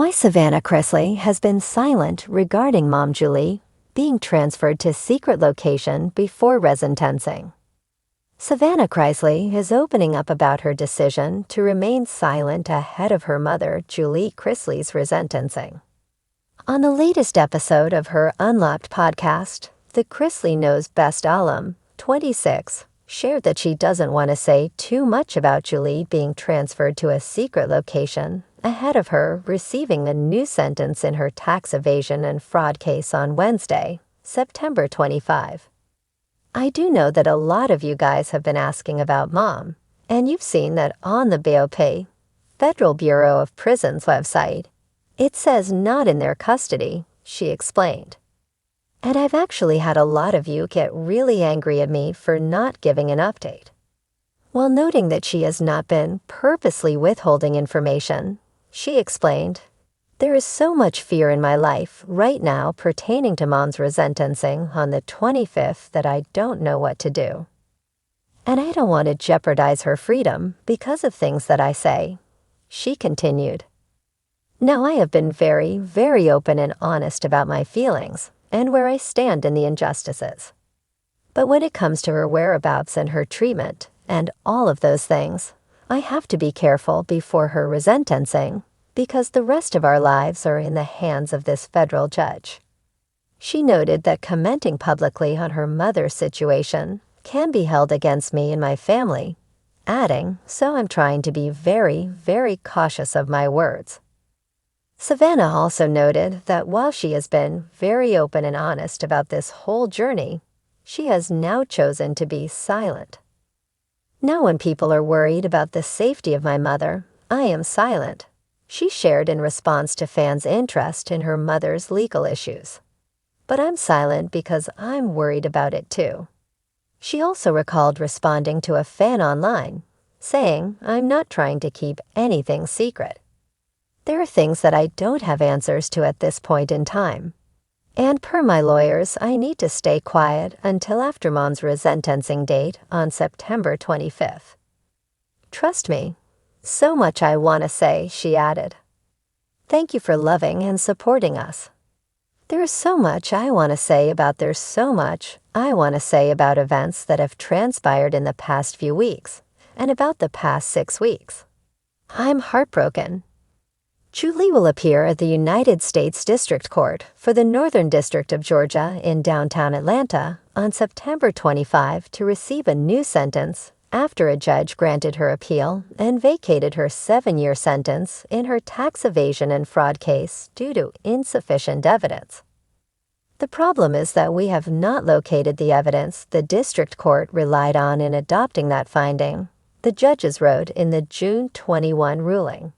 Why Savannah Chrisley has been silent regarding Mom Julie being transferred to secret location before resentencing. Savannah Chrisley is opening up about her decision to remain silent ahead of her mother Julie Chrisley's resentencing. On the latest episode of her Unlocked podcast, the Chrisley Knows Best alum, 26, shared that she doesn't want to say too much about Julie being transferred to a secret location ahead of her receiving a new sentence in her tax evasion and fraud case on Wednesday, September 25. I do know that a lot of you guys have been asking about Mom, and you've seen that on the BOP, Federal Bureau of Prisons website, it says not in their custody, she explained. And I've actually had a lot of you get really angry at me for not giving an update. While noting that she has not been purposely withholding information, she explained, "There is so much fear in my life right now pertaining to Mom's resentencing on the 25th that I don't know what to do. And I don't want to jeopardize her freedom because of things that I say," she continued. "Now I have been very, very open and honest about my feelings and where I stand in the injustices. But when it comes to her whereabouts and her treatment and all of those things, I have to be careful before her resentencing because the rest of our lives are in the hands of this federal judge." She noted that commenting publicly on her mother's situation can be held against me and my family, adding, "So I'm trying to be very, very cautious of my words." Savannah also noted that while she has been very open and honest about this whole journey, she has now chosen to be silent. "Now when people are worried about the safety of my mother, I am silent," she shared in response to fans' interest in her mother's legal issues. "But I'm silent because I'm worried about it too." She also recalled responding to a fan online, saying, "I'm not trying to keep anything secret. There are things that I don't have answers to at this point in time. And per my lawyers, I need to stay quiet until after Mom's resentencing date on September 25th. Trust me, so much I want to say," she added. "Thank you for loving and supporting us. There's so much I want to say about events that have transpired in the past few weeks and about the past 6 weeks. I'm heartbroken." Julie will appear at the United States District Court for the Northern District of Georgia in downtown Atlanta on September 25 to receive a new sentence after a judge granted her appeal and vacated her 7-year sentence in her tax evasion and fraud case due to insufficient evidence. "The problem is that we have not located the evidence the district court relied on in adopting that finding," the judges wrote in the June 21 ruling.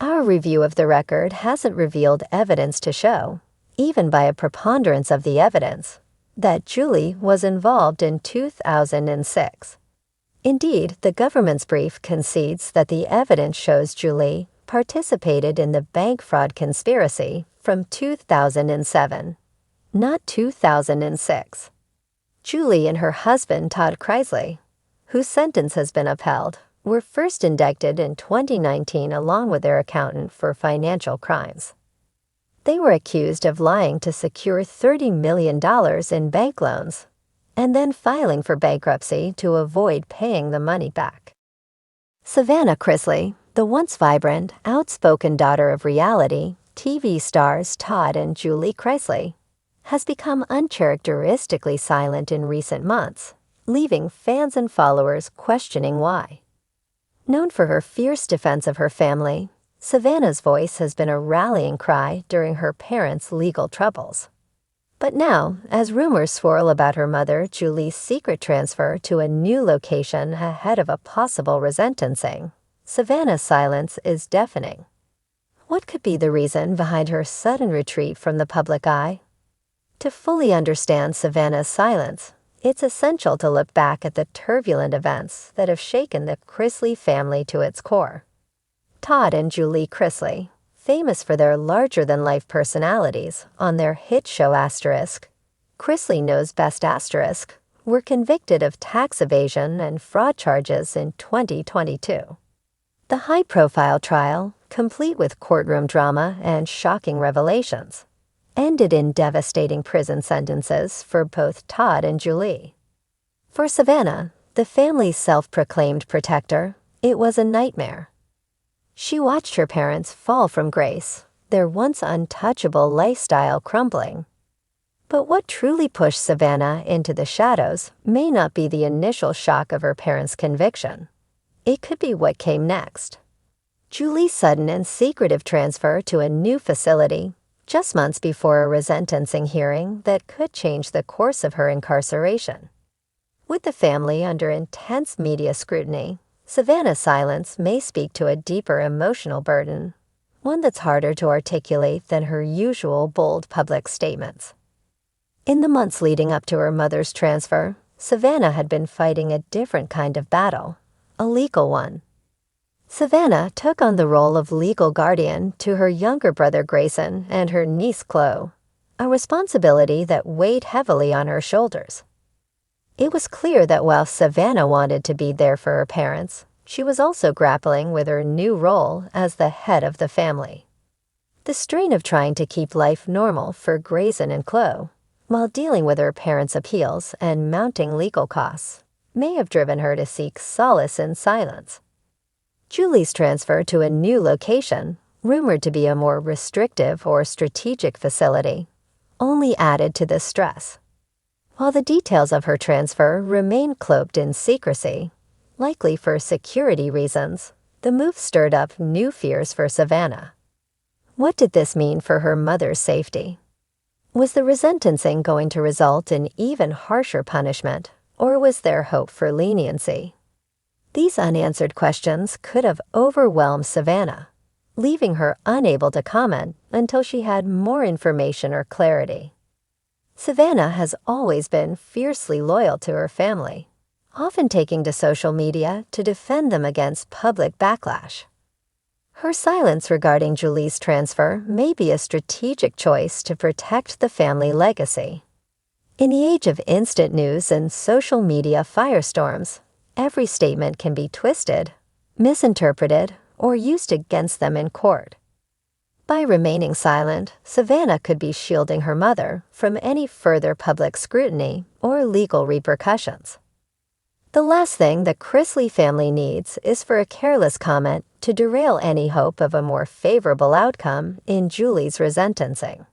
"Our review of the record hasn't revealed evidence to show, even by a preponderance of the evidence, that Julie was involved in 2006. Indeed, the government's brief concedes that the evidence shows Julie participated in the bank fraud conspiracy from 2007, not 2006. Julie and her husband, Todd Chrisley, whose sentence has been upheld, were first indicted in 2019 along with their accountant for financial crimes. They were accused of lying to secure $30 million in bank loans and then filing for bankruptcy to avoid paying the money back. Savannah Chrisley, the once vibrant, outspoken daughter of reality TV stars Todd and Julie Chrisley, has become uncharacteristically silent in recent months, leaving fans and followers questioning why. Known for her fierce defense of her family, Savannah's voice has been a rallying cry during her parents' legal troubles. But now, as rumors swirl about her mother Julie's secret transfer to a new location ahead of a possible resentencing, Savannah's silence is deafening. What could be the reason behind her sudden retreat from the public eye? To fully understand Savannah's silence, it's essential to look back at the turbulent events that have shaken the Chrisley family to its core. Todd and Julie Chrisley, famous for their larger-than-life personalities on their hit show Chrisley Knows Best were convicted of tax evasion and fraud charges in 2022. The high-profile trial complete with courtroom drama and shocking revelations, ended in devastating prison sentences for both Todd and Julie. For Savannah, the family's self-proclaimed protector, it was a nightmare. She watched her parents fall from grace, their once untouchable lifestyle crumbling. But what truly pushed Savannah into the shadows may not be the initial shock of her parents' conviction. It could be what came next. Julie's sudden and secretive transfer to a new facility, just months before a resentencing hearing that could change the course of her incarceration. With the family under intense media scrutiny, Savannah's silence may speak to a deeper emotional burden, one that's harder to articulate than her usual bold public statements. In the months leading up to her mother's transfer, Savannah had been fighting a different kind of battle, a legal one. Savannah took on the role of legal guardian to her younger brother Grayson and her niece Chloe, a responsibility that weighed heavily on her shoulders. It was clear that while Savannah wanted to be there for her parents, she was also grappling with her new role as the head of the family. The strain of trying to keep life normal for Grayson and Chloe, while dealing with her parents' appeals and mounting legal costs, may have driven her to seek solace in silence. Julie's transfer to a new location, rumored to be a more restrictive or strategic facility, only added to this stress. While the details of her transfer remain cloaked in secrecy, likely for security reasons, the move stirred up new fears for Savannah. What did this mean for her mother's safety? Was the resentencing going to result in even harsher punishment, or was there hope for leniency? These unanswered questions could have overwhelmed Savannah, leaving her unable to comment until she had more information or clarity. Savannah has always been fiercely loyal to her family, often taking to social media to defend them against public backlash. Her silence regarding Julie's transfer may be a strategic choice to protect the family legacy. In the age of instant news and social media firestorms, every statement can be twisted, misinterpreted, or used against them in court. By remaining silent, Savannah could be shielding her mother from any further public scrutiny or legal repercussions. The last thing the Chrisley family needs is for a careless comment to derail any hope of a more favorable outcome in Julie's resentencing.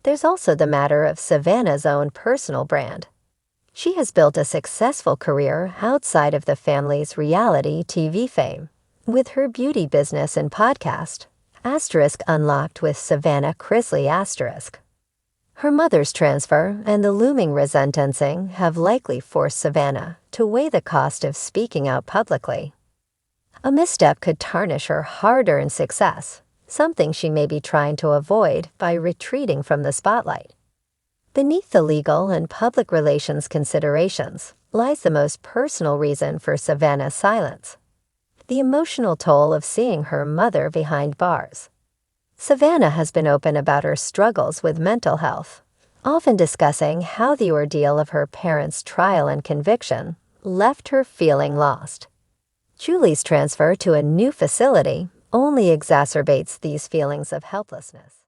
There's also the matter of Savannah's own personal brand. She has built a successful career outside of the family's reality TV fame, with her beauty business and podcast, *Unlocked with Savannah Chrisley*. Her mother's transfer and the looming resentencing have likely forced Savannah to weigh the cost of speaking out publicly. A misstep could tarnish her hard-earned success, something she may be trying to avoid by retreating from the spotlight. Beneath the legal and public relations considerations lies the most personal reason for Savannah's silence: the emotional toll of seeing her mother behind bars. Savannah has been open about her struggles with mental health, often discussing how the ordeal of her parents' trial and conviction left her feeling lost. Julie's transfer to a new facility only exacerbates these feelings of helplessness.